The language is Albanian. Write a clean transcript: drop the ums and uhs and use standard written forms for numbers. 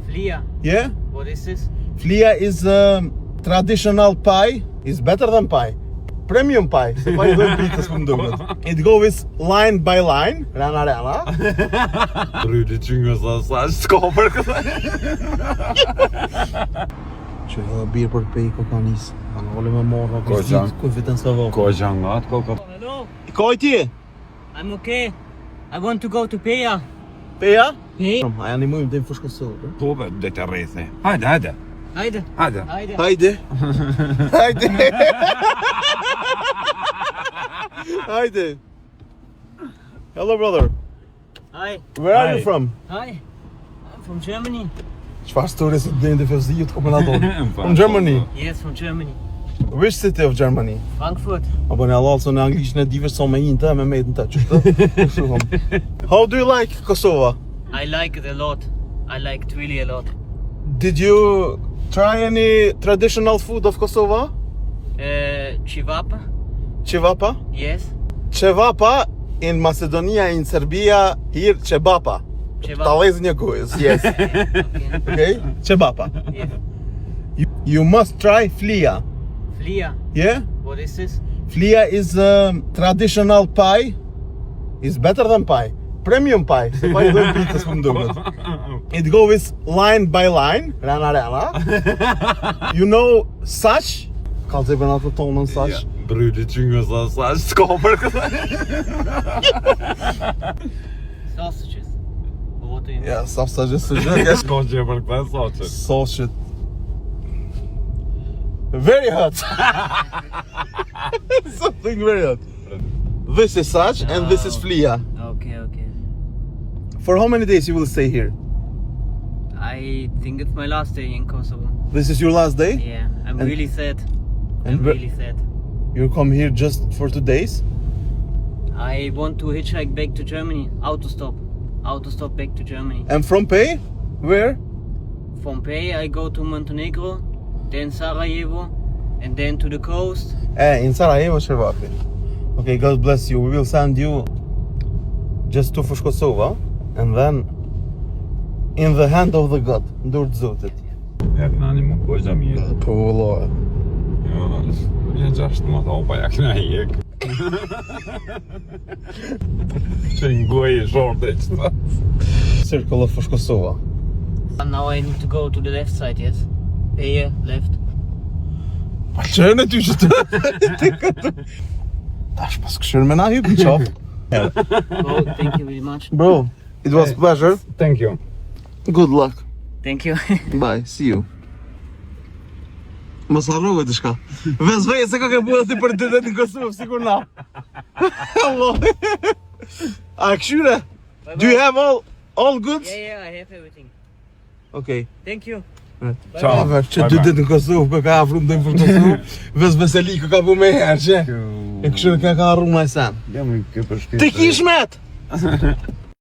Flia. Yeah? What is this? Flia is traditional pie. It's better than pie. Premium pie. Se pie do bitës më ndohet. It goes line by line. Rana. Rryti qyngës sa s'ka për këtë. Që birë për pej kokanis. Vole me morra kështë ku vetën sa vë. Ko gjangat, ko. Hello. Ko i ti? I'm okay. I want to go to Peja. Peja? Hey. A janë i mujmë dhe më fush Kosovë. Po be, dhe të rrethi. Hajde. Haydi. Hajde. Haydi. Haydi. Hello brother. Hi. Where are you Hi. from? Hi. I'm from Germany. Çfarë stories të ndë fezdi të kombinator? From Germany. Yes, from Germany. Which city of Germany? Frankfurt. Apo në Allah në anglisht në dive sa me një të me mejtë në të qështë. How do you like Kosovo? I like it a lot. I like it really a lot. Did you try any traditional food of Kosovo? Chivapa? Cevapa? Yes. Cevapa in Macedonia, in Serbia, here Cebapa. Cevapa. Talez një gojës, yes. Okay? Cebapa. Yes. You must try flia. Flia. Yeah? What is this? Flia is traditional pie. It's better than pie. Premium pie. Se pie do bitës më ndohet. It goes line by line. Rana. You know saç? Ka të bën ato tonën saç. Rryti qyngës sa s'ka për këtë. Sausages. What do you mean? Ja, sausage sugjë. S'ka që për këtë soqet. Sausage. Very hot. Something very hot. This is saç and this is flia. Okay. For how many days you will stay here? I think it's my last day in Kosovo. This is your last day? Yeah, I'm And- really sad. and I'm where- really sad. You come here just for 2 days? I want to hitchhike back to Germany. Autostop back to Germany. And from Pej? Where? From Pej I go to Montenegro, then Sarajevo, and then to the coast. In Sarajevo, Shërvapi. Okay, God bless you. We will send you just to Fush Kosova, and then in the hand of the God. Ndur të Zotit. Jak nani më bëjë mirë. Po vëllai. Ja gjashtë më tha opa jak na jek. Që ngoj shorte qëta. Circle of Fush Kosova. And now I need to go to the left side, yes? Peja, left. Pa qërën e ty që të... Tash pas këshirë me na hypë në qafë. Oh, thank you very much. Bro, it was pleasure. Thank you. Good luck. Thank you. Bye, see you. Mos harrove të shka. Vezveje se ka ke bua ti për të në Kosovë, sikur na. Allah. A këshyre? Do you have all goods? Yeah, I have everything. Okay. Thank you. Ciao. Që dy ditë në Kosovë, ka afru më dojmë për Kosovë, Veseli ka bu me herë, që? E këshyre ka arru ma e sen. Jam i ke përshkirë. Ti kish met!